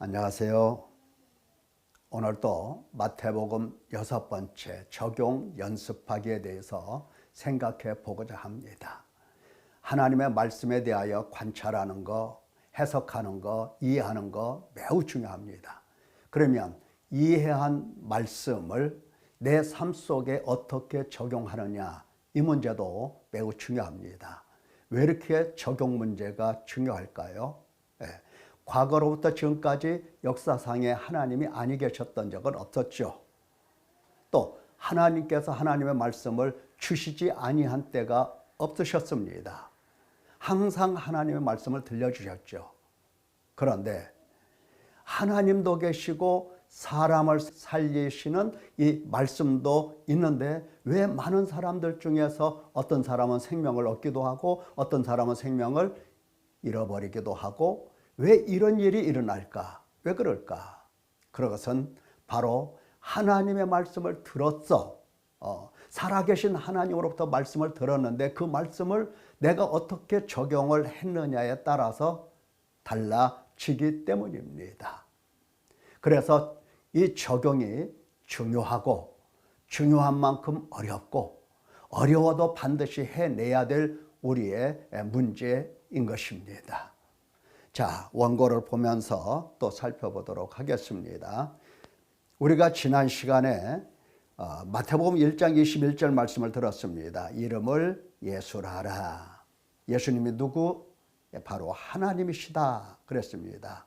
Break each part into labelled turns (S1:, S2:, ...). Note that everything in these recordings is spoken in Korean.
S1: 안녕하세요. 오늘도 마태복음 6번째 적용 연습하기에 대해서 생각해 보고자 합니다. 하나님의 말씀에 대하여 관찰하는 거, 해석하는 거, 이해하는 거 매우 중요합니다. 그러면 이해한 말씀을 내 삶 속에 어떻게 적용하느냐, 이 문제도 매우 중요합니다. 왜 이렇게 적용 문제가 중요할까요? 과거로부터 지금까지 역사상에 하나님이 아니 계셨던 적은 없었죠. 또 하나님께서 하나님의 말씀을 주시지 아니한 때가 없으셨습니다. 항상 하나님의 말씀을 들려주셨죠. 그런데 하나님도 계시고 사람을 살리시는 이 말씀도 있는데 왜 많은 사람들 중에서 어떤 사람은 생명을 얻기도 하고 어떤 사람은 생명을 잃어버리기도 하고 왜 이런 일이 일어날까? 왜 그럴까? 그것은 바로 하나님의 말씀을 들었어. 살아계신 하나님으로부터 말씀을 들었는데 그 말씀을 내가 어떻게 적용을 했느냐에 따라서 달라지기 때문입니다. 그래서 이 적용이 중요하고 중요한 만큼 어렵고 어려워도 반드시 해내야 될 우리의 문제인 것입니다. 자, 원고를 보면서 또 살펴보도록 하겠습니다. 우리가 지난 시간에 마태복음 1장 21절 말씀을 들었습니다. 이름을 예수라라. 예수님이 누구? 바로 하나님이시다 그랬습니다.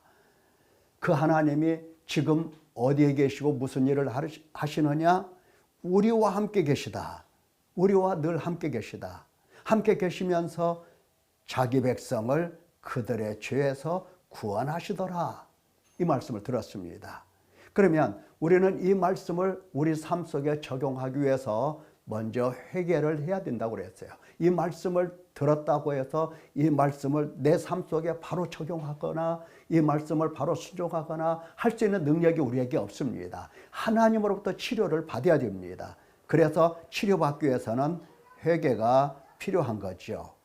S1: 그 하나님이 지금 어디에 계시고 무슨 일을 하시느냐? 우리와 함께 계시다. 우리와 늘 함께 계시다. 함께 계시면서 자기 백성을 그들의 죄에서 구원하시더라. 이 말씀을 들었습니다. 그러면 우리는 이 말씀을 우리 삶 속에 적용하기 위해서 먼저 회개를 해야 된다고 그랬어요. 이 말씀을 들었다고 해서 이 말씀을 내 삶 속에 바로 적용하거나 이 말씀을 바로 순종하거나 할 수 있는 능력이 우리에게 없습니다. 하나님으로부터 치료를 받아야 됩니다. 그래서 치료받기 위해서는 회개가 필요한 거죠.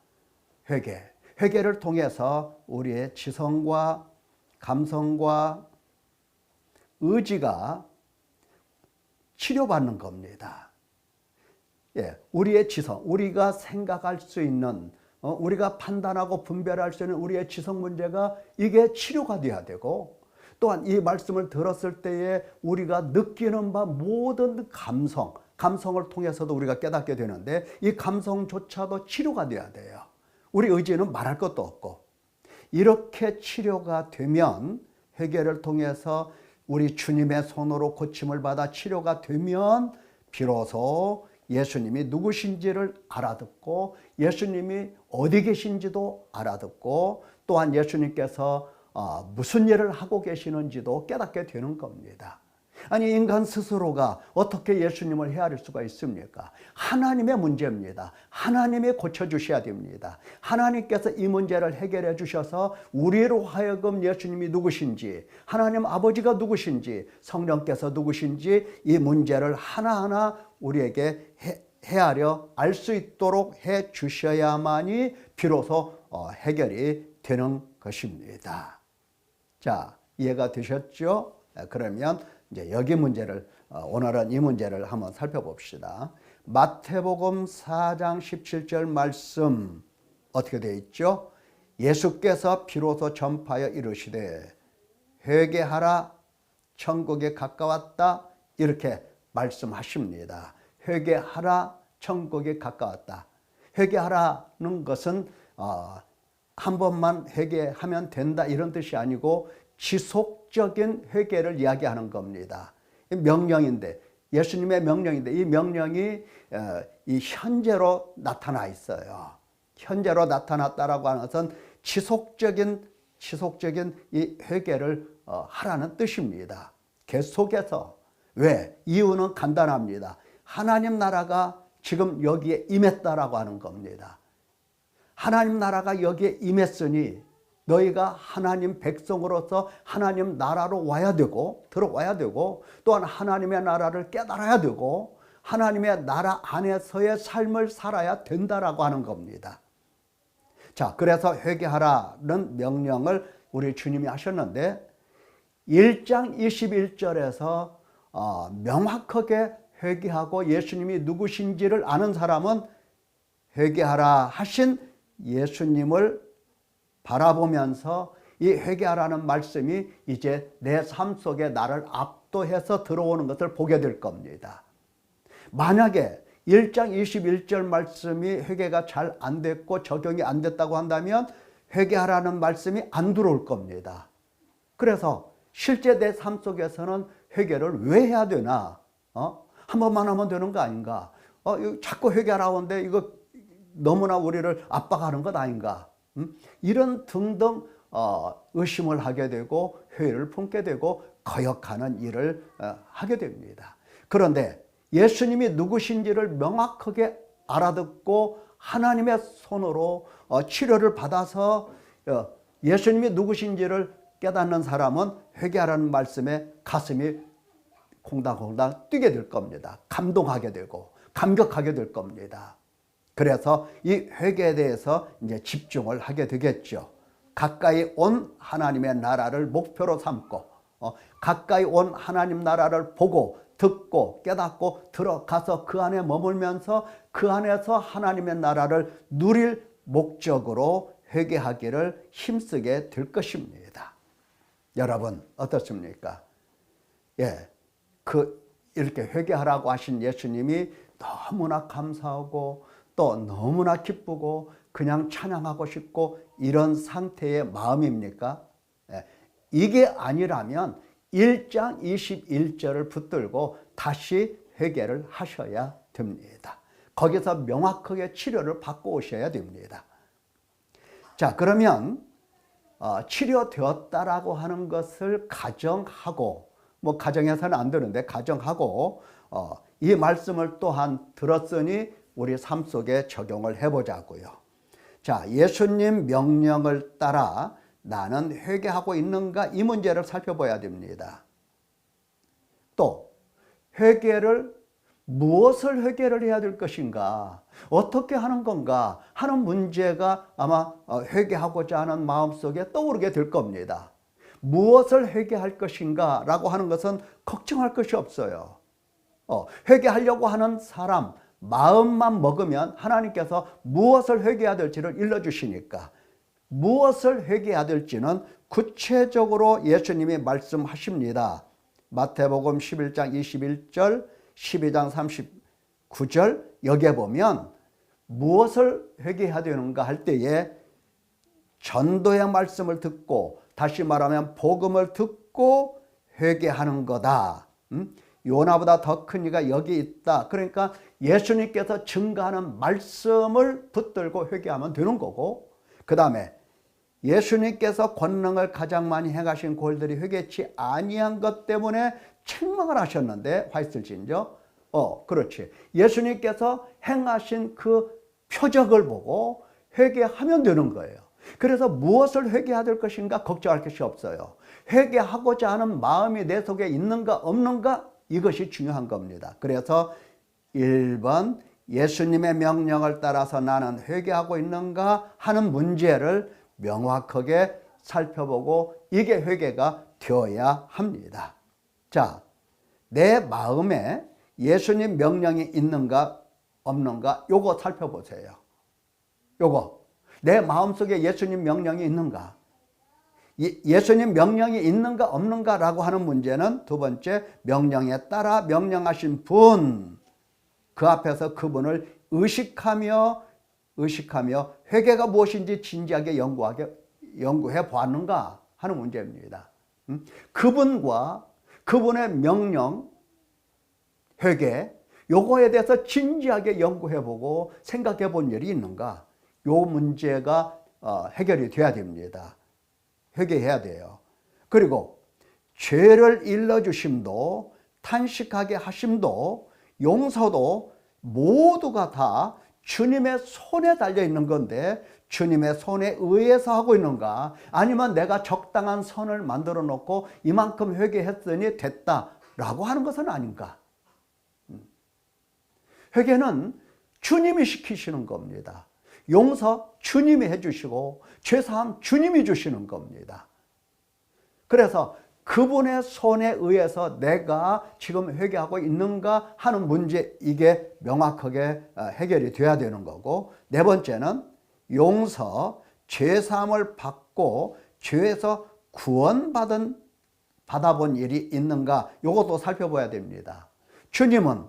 S1: 회개를 통해서 우리의 지성과 감성과 의지가 치료받는 겁니다. 우리의 지성, 우리가 생각할 수 있는, 우리가 판단하고 분별할 수 있는 우리의 지성 문제가 이게 치료가 돼야 되고, 또한 이 말씀을 들었을 때에 우리가 느끼는 바 모든 감성을 통해서도 우리가 깨닫게 되는데 이 감성조차도 치료가 돼야 돼요. 우리 의지는 말할 것도 없고 이렇게 치료가 되면 회개를 통해서 우리 주님의 손으로 고침을 받아 치료가 되면 비로소 예수님이 누구신지를 알아듣고 예수님이 어디 계신지도 알아듣고 또한 예수님께서 무슨 일을 하고 계시는지도 깨닫게 되는 겁니다. 아니 인간 스스로가 어떻게 예수님을 헤아릴 수가 있습니까? 하나님의 문제입니다. 하나님이 고쳐주셔야 됩니다. 하나님께서 이 문제를 해결해 주셔서 우리로 하여금 예수님이 누구신지 하나님 아버지가 누구신지 성령께서 누구신지 이 문제를 하나하나 우리에게 헤아려 알 수 있도록 해 주셔야만이 비로소 해결이 되는 것입니다. 자, 이해가 되셨죠? 그러면 이제 여기 문제를 오늘은 이 문제를 한번 살펴봅시다. 마태복음 4장 17절 말씀 어떻게 되어 있죠? 예수께서 비로소 전파하여 이르시되 회개하라 천국에 가까웠다 이렇게 말씀하십니다. 회개하라 천국에 가까웠다. 회개하라는 것은 한 번만 회개하면 된다 이런 뜻이 아니고 지속적인 회개를 이야기하는 겁니다. 명령인데 예수님의 명령인데 이 명령이 이 현재로 나타나 있어요. 현재로 나타났다라고 하는 것은 지속적인 이 회개를 하라는 뜻입니다. 계속해서. 왜? 이유는 간단합니다. 하나님 나라가 지금 여기에 임했다라고 하는 겁니다. 하나님 나라가 여기에 임했으니 너희가 하나님 백성으로서 하나님 나라로 와야 되고 들어와야 되고 또한 하나님의 나라를 깨달아야 되고 하나님의 나라 안에서의 삶을 살아야 된다라고 하는 겁니다. 자, 그래서 회개하라는 명령을 우리 주님이 하셨는데 1장 21절에서 명확하게 회개하고 예수님이 누구신지를 아는 사람은 회개하라 하신 예수님을 바라보면서 이 회개하라는 말씀이 이제 내 삶 속에 나를 압도해서 들어오는 것을 보게 될 겁니다. 만약에 1장 21절 말씀이 회개가 잘 안 됐고 적용이 안 됐다고 한다면 회개하라는 말씀이 안 들어올 겁니다. 그래서 실제 내 삶 속에서는 회개를 왜 해야 되나? 한 번만 하면 되는 거 아닌가? 자꾸 회개하라고 하는데 이거 너무나 우리를 압박하는 것 아닌가? 이런 등등 의심을 하게 되고 회의를 품게 되고 거역하는 일을 하게 됩니다. 그런데 예수님이 누구신지를 명확하게 알아듣고 하나님의 손으로 치료를 받아서 예수님이 누구신지를 깨닫는 사람은 회개하라는 말씀에 가슴이 콩당콩당 뛰게 될 겁니다. 감동하게 되고 감격하게 될 겁니다. 그래서 이 회개에 대해서 이제 집중을 하게 되겠죠. 가까이 온 하나님의 나라를 목표로 삼고 가까이 온 하나님 나라를 보고 듣고 깨닫고 들어가서 그 안에 머물면서 그 안에서 하나님의 나라를 누릴 목적으로 회개하기를 힘쓰게 될 것입니다. 여러분 어떻습니까? 이렇게 회개하라고 하신 예수님이 너무나 감사하고 또 너무나 기쁘고 그냥 찬양하고 싶고 이런 상태의 마음입니까? 이게 아니라면 1장 21절을 붙들고 다시 회개를 하셔야 됩니다. 거기서 명확하게 치료를 받고 오셔야 됩니다. 자, 그러면 치료되었다라고 하는 것을 가정하고, 가정해서는 안 되는데 가정하고 이 말씀을 또한 들었으니 우리 삶 속에 적용을 해보자고요. 자, 예수님 명령을 따라 나는 회개하고 있는가? 이 문제를 살펴봐야 됩니다. 또 무엇을 회개를 해야 될 것인가? 어떻게 하는 건가? 하는 문제가 아마 회개하고자 하는 마음속에 떠오르게 될 겁니다. 무엇을 회개할 것인가? 라고 하는 것은 걱정할 것이 없어요. 회개하려고 하는 사람 마음만 먹으면 하나님께서 무엇을 회개해야 될지를 일러주시니까 무엇을 회개해야 될지는 구체적으로 예수님이 말씀하십니다. 마태복음 11장 21절, 12장 39절 여기에 보면 무엇을 회개해야 되는가 할 때에 전도의 말씀을 듣고 다시 말하면 복음을 듣고 회개하는 거다. 요나보다 더 큰 이가 여기 있다. 그러니까 예수님께서 증거하는 말씀을 붙들고 회개하면 되는 거고, 그 다음에 예수님께서 권능을 가장 많이 행하신 골들이 회개치 아니한 것 때문에 책망을 하셨는데 화 있을진저? 그렇지. 예수님께서 행하신 그 표적을 보고 회개하면 되는 거예요. 그래서 무엇을 회개해야 될 것인가 걱정할 것이 없어요. 회개하고자 하는 마음이 내 속에 있는가 없는가 이것이 중요한 겁니다. 그래서 1번 예수님의 명령을 따라서 나는 회개하고 있는가 하는 문제를 명확하게 살펴보고 이게 회개가 되어야 합니다. 자, 내 마음에 예수님 명령이 있는가 없는가 요거 살펴보세요. 요거 내 마음속에 예수님 명령이 있는가? 예수님 명령이 있는가 없는가 라고 하는 문제는 두 번째 명령에 따라 명령하신 분 그 앞에서 그분을 의식하며 회개가 무엇인지 진지하게 연구해 보았는가 하는 문제입니다. 그분과 그분의 명령, 회개 요거에 대해서 진지하게 연구해 보고 생각해 본 일이 있는가? 요 문제가 해결이 돼야 됩니다. 회개해야 돼요. 그리고 죄를 일러주심도 탄식하게 하심도 용서도 모두가 다 주님의 손에 달려 있는 건데 주님의 손에 의해서 하고 있는가? 아니면 내가 적당한 선을 만들어 놓고 이만큼 회개했으니 됐다라고 하는 것은 아닌가? 회개는 주님이 시키시는 겁니다. 용서 주님이 해주시고 죄사함 주님이 주시는 겁니다. 그래서 그분의 손에 의해서 내가 지금 회개하고 있는가 하는 문제, 이게 명확하게 해결이 돼야 되는 거고, 네 번째는 용서, 죄사함을 받고 죄에서 받아본 일이 있는가, 이것도 살펴봐야 됩니다. 주님은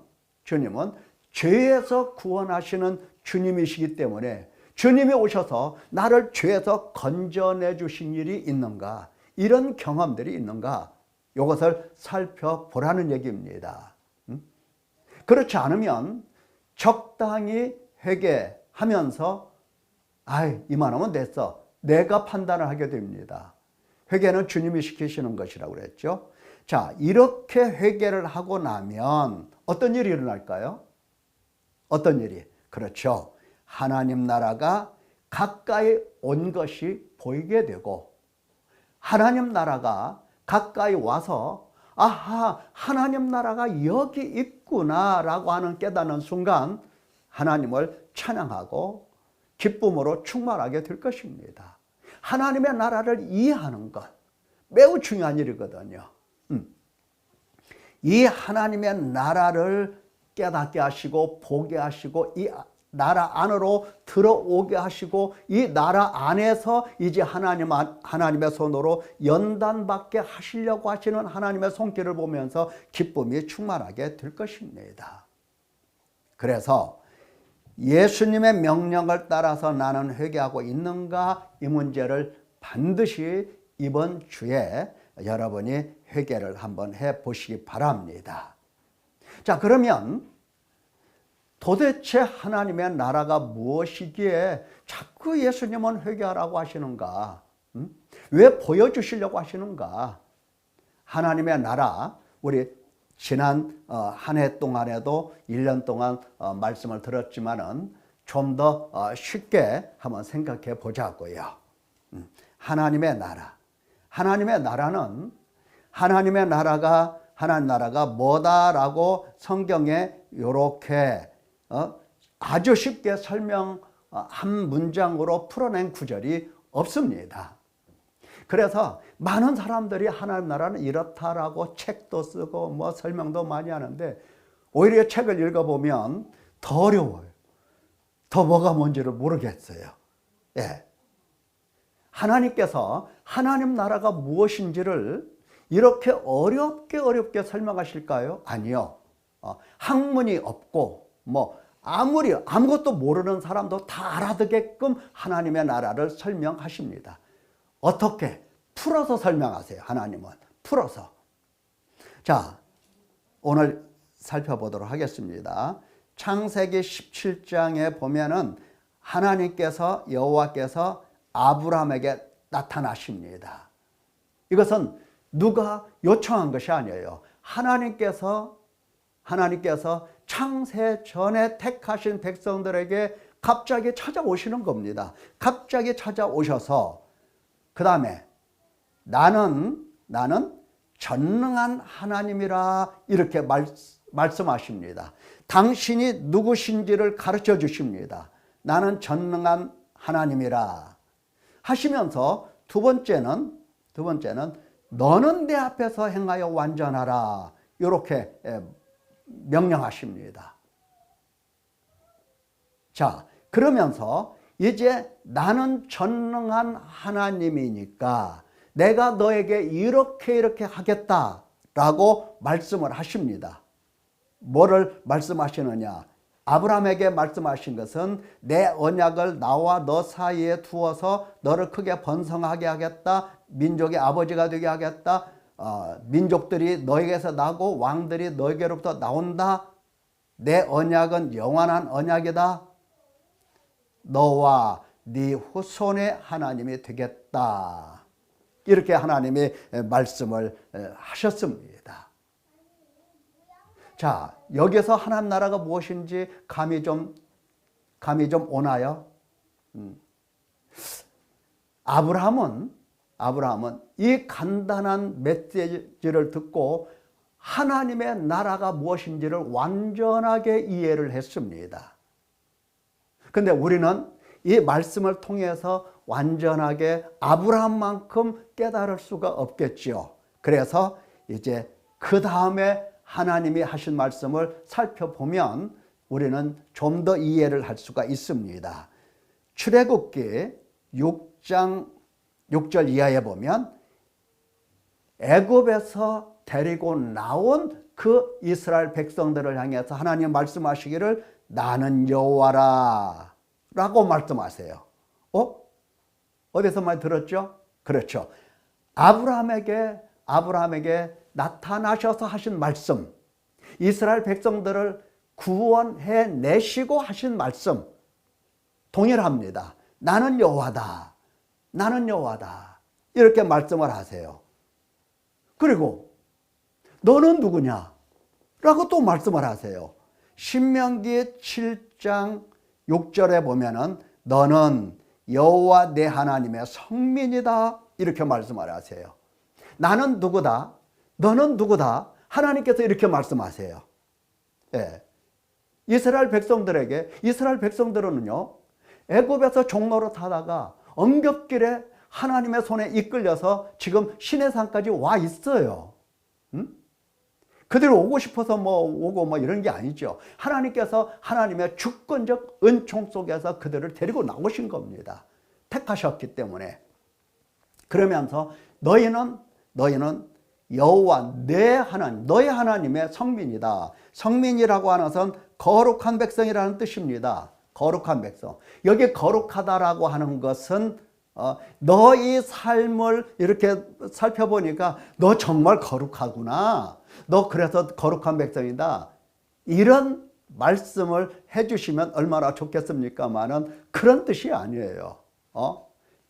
S1: 죄에서 구원하시는 주님이시기 때문에 주님이 오셔서 나를 죄에서 건져내 주신 일이 있는가, 이런 경험들이 있는가, 이것을 살펴보라는 얘기입니다. 그렇지 않으면 적당히 회개하면서 이만하면 됐어, 내가 판단을 하게 됩니다. 회개는 주님이 시키시는 것이라고 그랬죠. 자, 이렇게 회개를 하고 나면 어떤 일이 일어날까요? 어떤 일이? 그렇죠. 하나님 나라가 가까이 온 것이 보이게 되고, 하나님 나라가 가까이 와서 아하, 하나님 나라가 여기 있구나라고 하는 깨닫는 순간 하나님을 찬양하고 기쁨으로 충만하게 될 것입니다. 하나님의 나라를 이해하는 것 매우 중요한 일이거든요. 이 하나님의 나라를 깨닫게 하시고 보게 하시고 이 나라 안으로 들어오게 하시고 이 나라 안에서 이제 하나님의 손으로 연단받게 하시려고 하시는 하나님의 손길을 보면서 기쁨이 충만하게 될 것입니다. 그래서 예수님의 명령을 따라서 나는 회개하고 있는가, 이 문제를 반드시 이번 주에 여러분이 회개를 한번 해보시기 바랍니다. 자, 그러면 도대체 하나님의 나라가 무엇이기에 자꾸 예수님은 회개하라고 하시는가? 왜 보여주시려고 하시는가? 하나님의 나라, 우리 지난 한 해 동안에도 1년 동안 말씀을 들었지만은 좀 더 쉽게 한번 생각해 보자고요. 하나님의 나라. 하나님의 나라는 하나님 나라가 뭐다라고 성경에 이렇게 아주 쉽게 한 문장으로 풀어낸 구절이 없습니다. 그래서 많은 사람들이 하나님 나라는 이렇다라고 책도 쓰고 설명도 많이 하는데, 오히려 책을 읽어보면 더 어려워요. 더 뭐가 뭔지를 모르겠어요. 예. 하나님께서 하나님 나라가 무엇인지를 이렇게 어렵게 설명하실까요? 아니요. 학문이 없고 아무것도 모르는 사람도 다 알아듣게끔 하나님의 나라를 설명하십니다. 어떻게? 풀어서 설명하세요. 하나님은 풀어서. 자, 오늘 살펴보도록 하겠습니다. 창세기 17장에 보면은 하나님께서, 여호와께서 아브라함에게 나타나십니다. 이것은 누가 요청한 것이 아니에요. 하나님께서 창세 전에 택하신 백성들에게 갑자기 찾아오시는 겁니다. 갑자기 찾아오셔서 그 다음에 나는 전능한 하나님이라 이렇게 말씀하십니다. 당신이 누구신지를 가르쳐 주십니다. 나는 전능한 하나님이라 하시면서 두 번째는 너는 내 앞에서 행하여 완전하라 이렇게 명령하십니다. 자, 그러면서 이제 나는 전능한 하나님이니까 내가 너에게 이렇게 하겠다라고 말씀을 하십니다. 뭐를 말씀하시느냐? 아브라함에게 말씀하신 것은 내 언약을 나와 너 사이에 두어서 너를 크게 번성하게 하겠다. 민족의 아버지가 되게 하겠다. 민족들이 너에게서 나고 왕들이 너에게로부터 나온다. 내 언약은 영원한 언약이다. 너와 네 후손의 하나님이 되겠다. 이렇게 하나님이 말씀을 하셨습니다. 자, 여기서 하나님 나라가 무엇인지 감이 좀 오나요? 아브라함은 이 간단한 메시지를 듣고 하나님의 나라가 무엇인지를 완전하게 이해를 했습니다. 근데 우리는 이 말씀을 통해서 완전하게 아브라함만큼 깨달을 수가 없겠지요. 그래서 이제 그 다음에 하나님이 하신 말씀을 살펴보면 우리는 좀 더 이해를 할 수가 있습니다. 출애굽기 6장 6절 이하에 보면 애굽에서 데리고 나온 그 이스라엘 백성들을 향해서 하나님 말씀하시기를 나는 여호와라 라고 말씀하세요. 어디서 많이 들었죠? 그렇죠. 아브라함에게 나타나셔서 하신 말씀, 이스라엘 백성들을 구원해 내시고 하신 말씀 동일합니다. 나는 여호와다. 나는 여호와다. 이렇게 말씀을 하세요. 그리고 너는 누구냐? 라고 또 말씀을 하세요. 신명기 7장 6절에 보면은 너는 여호와 내 하나님의 성민이다. 이렇게 말씀을 하세요. 나는 누구다? 너는 누구다? 하나님께서 이렇게 말씀하세요. 예. 이스라엘 백성들은요, 애굽에서 종로로 타다가 언급길에 하나님의 손에 이끌려서 지금 시내산까지 와 있어요. 그들이 오고 싶어서 오고 이런 게 아니죠. 하나님께서 하나님의 주권적 은총 속에서 그들을 데리고 나오신 겁니다. 택하셨기 때문에. 그러면서 너희는 여호와 내 하나님, 너희 하나님의 성민이다. 성민이라고 하는 것은 거룩한 백성이라는 뜻입니다. 거룩한 백성. 여기 거룩하다라고 하는 것은 너희 삶을 이렇게 살펴보니까 너 정말 거룩하구나. 너 그래서 거룩한 백성이다. 이런 말씀을 해주시면 얼마나 좋겠습니까마는 그런 뜻이 아니에요.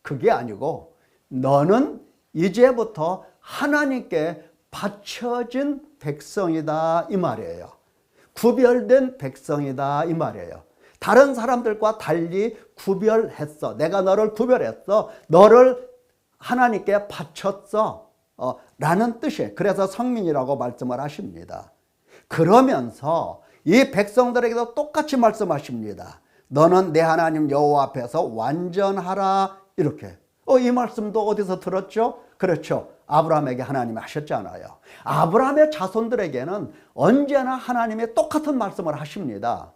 S1: 그게 아니고 너는 이제부터 하나님께 바쳐진 백성이다 이 말이에요. 구별된 백성이다 이 말이에요. 다른 사람들과 달리 구별했어. 내가 너를 구별했어. 너를 하나님께 바쳤어. 라는 뜻이에요. 그래서 성민이라고 말씀을 하십니다. 그러면서 이 백성들에게도 똑같이 말씀하십니다. 너는 내 하나님 여호와 앞에서 완전하라. 이렇게. 이 말씀도 어디서 들었죠? 그렇죠. 아브라함에게 하나님이 하셨잖아요. 아브라함의 자손들에게는 언제나 하나님이 똑같은 말씀을 하십니다.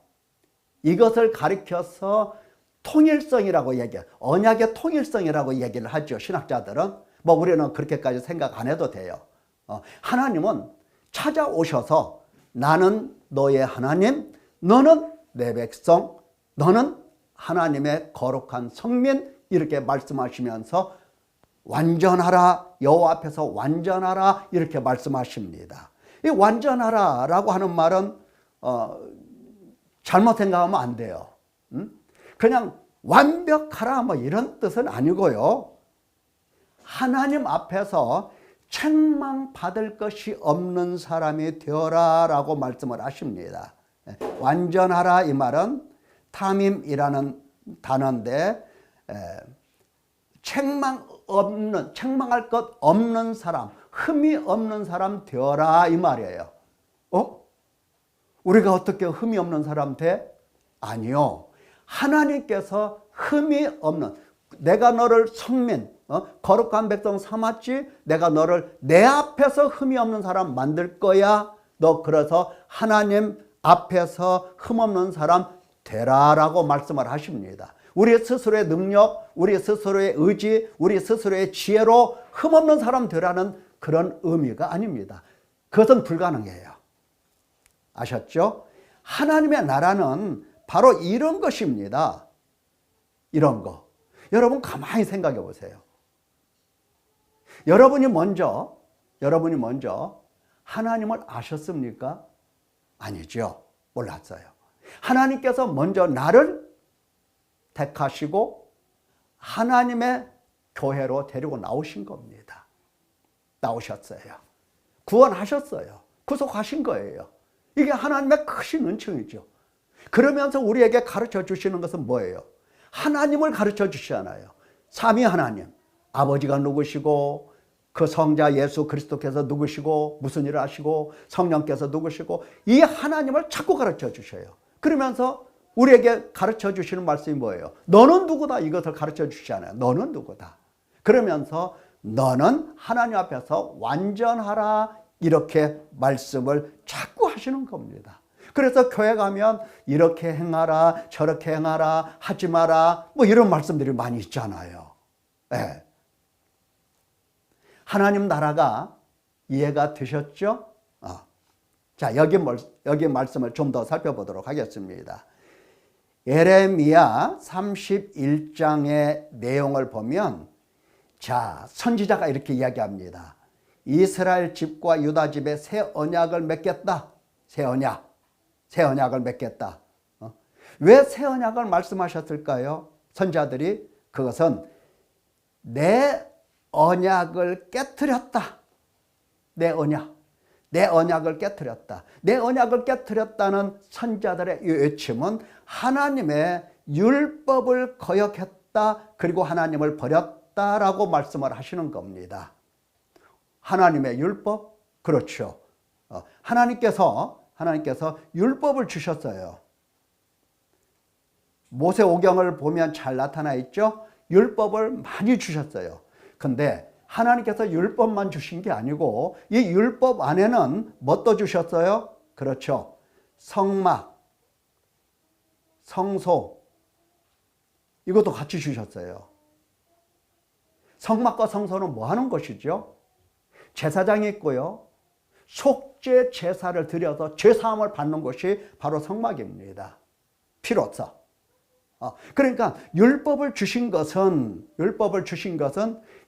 S1: 이것을 가리켜서 통일성이라고 얘기해요. 언약의 통일성이라고 얘기를 하죠. 신학자들은. 우리는 그렇게까지 생각 안 해도 돼요. 하나님은 찾아오셔서 나는 너의 하나님, 너는 내 백성, 너는 하나님의 거룩한 성민 이렇게 말씀하시면서 완전하라, 여호와 앞에서 완전하라 이렇게 말씀하십니다. 이 완전하라라고 하는 말은 잘못 생각하면 안 돼요. 그냥 완벽하라 이런 뜻은 아니고요. 하나님 앞에서 책망받을 것이 없는 사람이 되어라 라고 말씀을 하십니다. 완전하라 이 타밈이라는 단어인데 책망할 것 없는 사람, 흠이 없는 사람 되어라 이 말이에요. 우리가 어떻게 흠이 없는 사람 돼? 아니요. 하나님께서 흠이 없는, 내가 너를 성민, 거룩한 백성 삼았지? 내가 너를 내 앞에서 흠이 없는 사람 만들 거야. 너 그래서 하나님 앞에서 흠 없는 사람 되라라고 말씀을 하십니다. 우리 스스로의 능력, 우리 스스로의 의지, 우리 스스로의 지혜로 흠 없는 사람 되라는 그런 의미가 아닙니다. 그것은 불가능해요. 아셨죠? 하나님의 나라는 바로 이런 것입니다. 이런 거. 여러분 가만히 생각해 보세요. 여러분이 먼저 하나님을 아셨습니까? 아니죠. 몰랐어요. 하나님께서 먼저 나를 택하시고 하나님의 교회로 데리고 나오신 겁니다. 나오셨어요. 구원하셨어요. 구속하신 거예요. 이게 하나님의 크신 은총이죠. 그러면서 우리에게 가르쳐 주시는 것은 뭐예요? 하나님을 가르쳐 주시잖아요. 삼위 하나님, 아버지가 누구시고 그 성자 예수 그리스도께서 누구시고 무슨 일을 하시고 성령께서 누구시고 이 하나님을 자꾸 가르쳐 주셔요. 그러면서 우리에게 가르쳐 주시는 말씀이 뭐예요? 너는 누구다 이것을 가르쳐 주시잖아요. 너는 누구다. 그러면서 너는 하나님 앞에서 완전하라 이렇게 말씀을 자꾸 하시는 겁니다. 그래서 교회 가면 이렇게 행하라 저렇게 행하라 하지 마라 뭐 이런 말씀들이 많이 있잖아요. 네. 하나님 나라가 이해가 되셨죠? 자, 여기 말씀을 좀 더 살펴보도록 하겠습니다. 예레미야 31장의 내용을 보면 자, 선지자가 이렇게 이야기합니다. 이스라엘 집과 유다 집에 새 언약을 맺겠다. 새 언약을 맺겠다. 왜 새 언약을 말씀하셨을까요? 선지자들이 그것은 내 언약을 깨트렸다. 내 언약을 깨트렸다. 내 언약을 깨트렸다는 선지자들의 이 외침은 하나님의 율법을 거역했다. 그리고 하나님을 버렸다라고 말씀을 하시는 겁니다. 하나님의 율법? 그렇죠. 하나님께서 율법을 주셨어요. 모세오경을 보면 잘 나타나 있죠. 율법을 많이 주셨어요. 근데 하나님께서 율법만 주신 게 아니고 이 율법 안에는 뭣도 주셨어요? 그렇죠. 성막, 성소 이것도 같이 주셨어요. 성막과 성소는 뭐 하는 것이죠? 제사장이 있고요. 속죄 제사를 드려서 죄사함을 받는 것이 바로 성막입니다. 피로써. 그러니까 율법을 주신 것은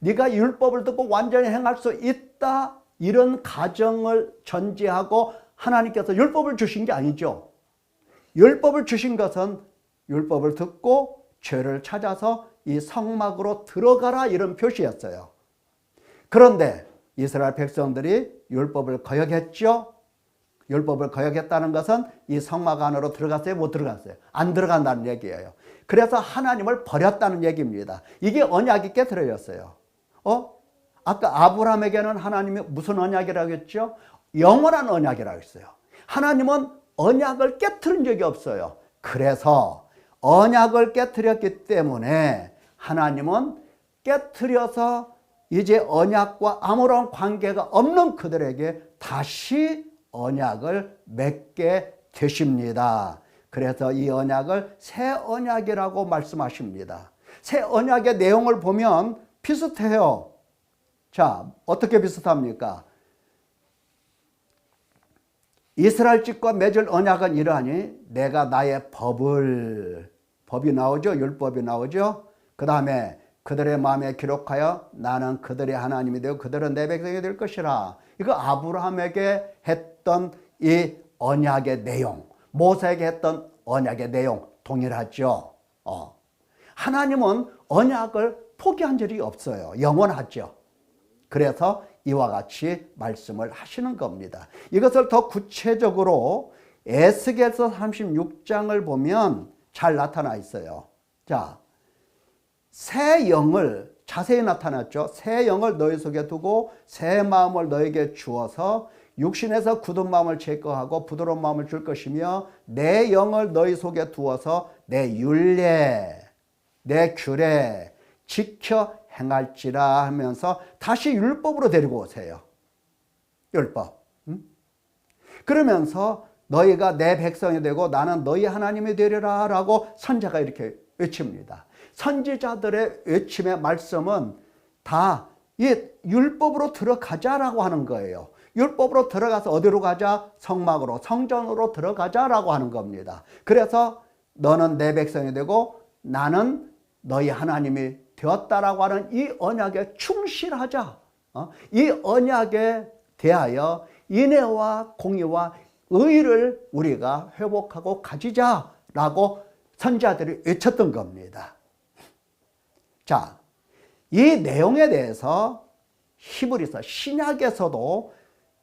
S1: 네가 율법을 듣고 완전히 행할 수 있다 이런 가정을 전제하고 하나님께서 율법을 주신 게 아니죠. 율법을 주신 것은 율법을 듣고 죄를 찾아서 이 성막으로 들어가라 이런 표시였어요. 그런데 이스라엘 백성들이 율법을 거역했죠. 율법을 거역했다는 것은 이 성막 안으로 들어갔어요? 못 들어갔어요? 안 들어간다는 얘기예요. 그래서 하나님을 버렸다는 얘기입니다. 이게 언약이 깨트려졌어요. 아까 아브라함에게는 하나님이 무슨 언약이라고 했죠? 영원한 언약이라고 했어요. 하나님은 언약을 깨트린 적이 없어요. 그래서 언약을 깨트렸기 때문에 하나님은 깨트려서 이제 언약과 아무런 관계가 없는 그들에게 다시 언약을 맺게 되십니다. 그래서 이 언약을 새 언약이라고 말씀하십니다. 새 언약의 내용을 보면 비슷해요. 자, 어떻게 비슷합니까? 이스라엘 집과 맺을 언약은 이러하니 내가 나의 법이 나오죠. 율법이 나오죠. 그 다음에 그들의 마음에 기록하여 나는 그들의 하나님이 되고 그들은 내 백성이 될 것이라. 이거 아브라함에게 했던 이 언약의 내용, 모세에게 했던 언약의 내용 동일하죠. 하나님은 언약을 포기한 적이 없어요. 영원하죠. 그래서 이와 같이 말씀을 하시는 겁니다. 이것을 더 구체적으로 에스겔서 36장을 보면 잘 나타나 있어요. 자, 새 영을 자세히 나타났죠. 새 영을 너희 속에 두고 새 마음을 너에게 주어서 육신에서 굳은 마음을 제거하고 부드러운 마음을 줄 것이며 내 영을 너희 속에 두어서 내 율례, 내 규례 지켜 행할지라 하면서 다시 율법으로 데리고 오세요. 율법. 그러면서 너희가 내 백성이 되고 나는 너희 하나님이 되리라 라고 선지자가 이렇게 외칩니다. 선지자들의 외침의 말씀은 다 이 율법으로 들어가자라고 하는 거예요. 율법으로 들어가서 어디로 가자? 성막으로, 성전으로 들어가자라고 하는 겁니다. 그래서 너는 내 백성이 되고 나는 너희 하나님이 되었다라고 하는 이 언약에 충실하자. 이 언약에 대하여 인애와 공의와 의를 우리가 회복하고 가지자라고 선지자들이 외쳤던 겁니다. 자, 이 내용에 대해서 히브리서 신약에서도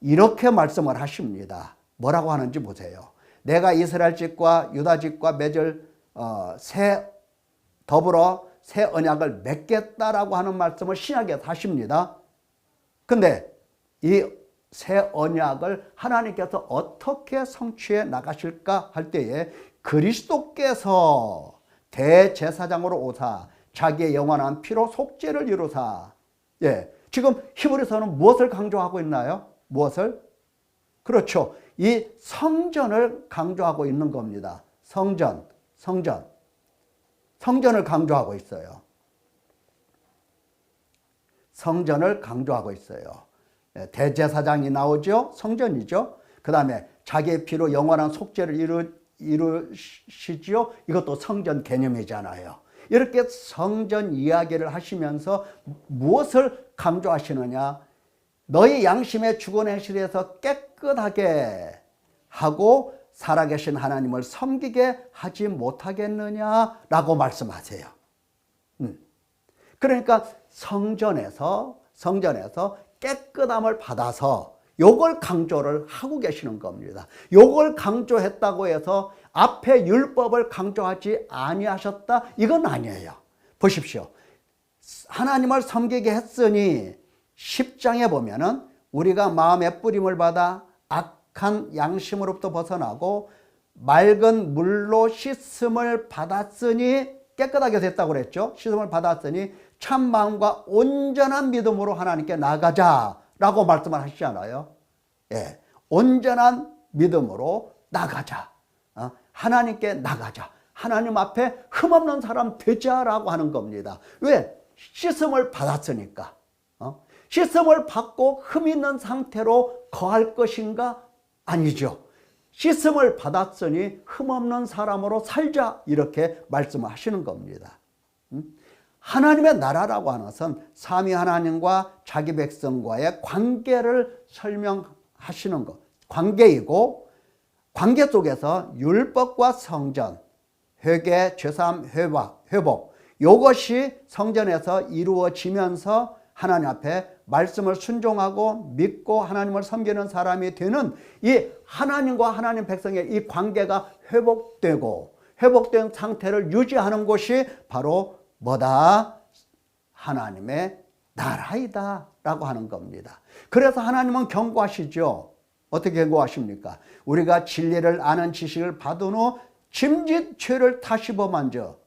S1: 이렇게 말씀을 하십니다. 뭐라고 하는지 보세요. 내가 이스라엘 집과 유다 집과 맺을 더불어 새 언약을 맺겠다라고 하는 말씀을 신약에서 하십니다. 근데 이 새 언약을 하나님께서 어떻게 성취해 나가실까 할 때에 그리스도께서 대제사장으로 오사 자기의 영원한 피로 속죄를 이루사 지금 히브리서는 무엇을 강조하고 있나요? 무엇을? 그렇죠. 이 성전을 강조하고 있는 겁니다. 성전을 강조하고 있어요. 성전을 강조하고 있어요. 대제사장이 나오죠. 성전이죠. 그 다음에 자기의 피로 영원한 속죄를 이루시지요. 이것도 성전 개념이잖아요. 이렇게 성전 이야기를 하시면서 무엇을 강조하시느냐? 너희 양심의 주권행실에서 깨끗하게 하고 살아계신 하나님을 섬기게 하지 못하겠느냐라고 말씀하세요. 그러니까 성전에서 깨끗함을 받아서 요걸 강조를 하고 계시는 겁니다. 요걸 강조했다고 해서 앞에 율법을 강조하지 아니하셨다? 이건 아니에요. 보십시오. 하나님을 섬기게 했으니 10장에 보면은 우리가 마음의 뿌림을 받아 악한 양심으로부터 벗어나고 맑은 물로 씻음을 받았으니 깨끗하게 됐다고 그랬죠. 씻음을 받았으니 참 마음과 온전한 믿음으로 하나님께 나가자라고 말씀을 하시잖아요. 예, 온전한 믿음으로 나가자. 하나님께 나가자. 하나님 앞에 흠없는 사람 되자라고 하는 겁니다. 왜? 씻음을 받았으니까. 씻음을 받고 흠 있는 상태로 거할 것인가? 아니죠. 씻음을 받았으니 흠없는 사람으로 살자 이렇게 말씀하시는 겁니다. 하나님의 나라라고 하는 것은 삼위 하나님과 자기 백성과의 관계를 설명하시는 것, 관계이고 관계 속에서 율법과 성전, 회개, 죄사함, 회복 이것이 성전에서 이루어지면서 하나님 앞에 말씀을 순종하고 믿고 하나님을 섬기는 사람이 되는 이 하나님과 하나님 백성의 이 관계가 회복된 상태를 유지하는 것이 바로 뭐다? 하나님의 나라이다 라고 하는 겁니다. 그래서 하나님은 경고하시죠. 어떻게 경고하십니까? 우리가 진리를 아는 지식을 받은 후 짐짓 죄를 다시 범한 적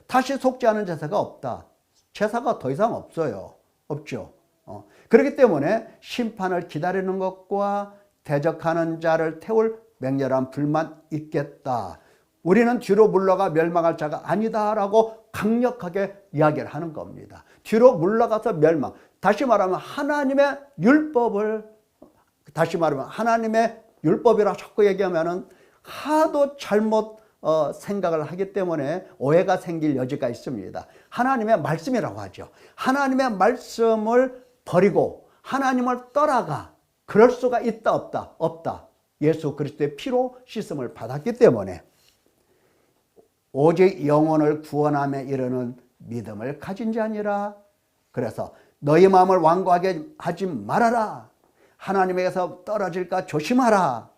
S1: 다시 속지 않은 제사가 없다. 제사가 더 이상 없어요. 없죠. 그렇기 때문에 심판을 기다리는 것과 대적하는 자를 태울 맹렬한 불만 있겠다. 우리는 뒤로 물러가 멸망할 자가 아니다라고 강력하게 이야기를 하는 겁니다. 뒤로 물러가서 멸망. 다시 말하면 하나님의 율법이라 자꾸 얘기하면은 하도 잘못 생각을 하기 때문에 오해가 생길 여지가 있습니다. 하나님의 말씀이라고 하죠. 하나님의 말씀을 버리고 하나님을 떠나가. 그럴 수가 있다 없다? 없다. 예수 그리스도의 피로 씻음을 받았기 때문에 오직 영혼을 구원함에 이르는 믿음을 가진 자니라. 그래서 너희 마음을 완고하게 하지 말아라. 하나님에게서 떨어질까 조심하라.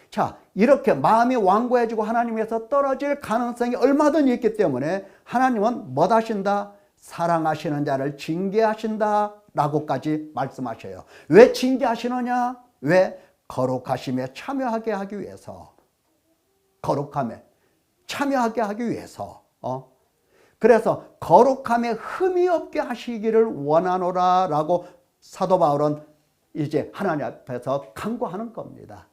S1: 자, 이렇게 마음이 완고해지고 하나님에서 떨어질 가능성이 얼마든지 있기 때문에 하나님은 뭐 하신다? 사랑하시는 자를 징계하신다 라고까지 말씀하셔요. 왜 징계하시느냐? 왜? 거룩하심에 참여하게 하기 위해서. 거룩함에 참여하게 하기 위해서. 그래서 거룩함에 흠이 없게 하시기를 원하노라 라고 사도 바울은 이제 하나님 앞에서 간구하는 겁니다.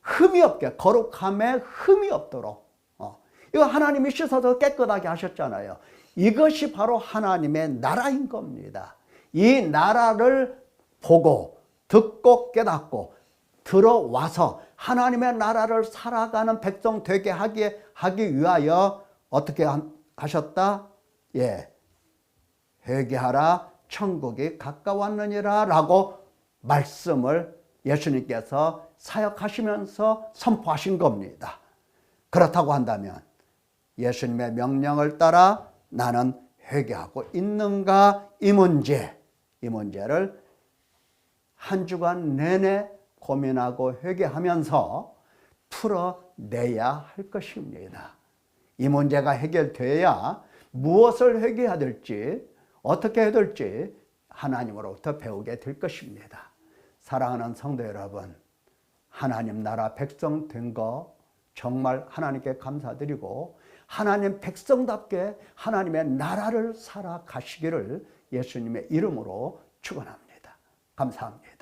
S1: 흠이 없게, 거룩함에 흠이 없도록. 이거 하나님이 씻어서 깨끗하게 하셨잖아요. 이것이 바로 하나님의 나라인 겁니다. 이 나라를 보고 듣고 깨닫고 들어와서 하나님의 나라를 살아가는 백성 되게 하기 위하여 어떻게 하셨다? 예, 회개하라 천국이 가까웠느니라 라고 말씀을 예수님께서 사역하시면서 선포하신 겁니다. 그렇다고 한다면 예수님의 명령을 따라 나는 회개하고 있는가? 이 문제를 한 주간 내내 고민하고 회개하면서 풀어내야 할 것입니다. 이 문제가 해결되어야 무엇을 회개해야 될지 어떻게 해야 될지 하나님으로부터 배우게 될 것입니다. 사랑하는 성도 여러분, 하나님 나라 백성 된 거 정말 하나님께 감사드리고 하나님 백성답게 하나님의 나라를 살아가시기를 예수님의 이름으로 축원합니다. 감사합니다.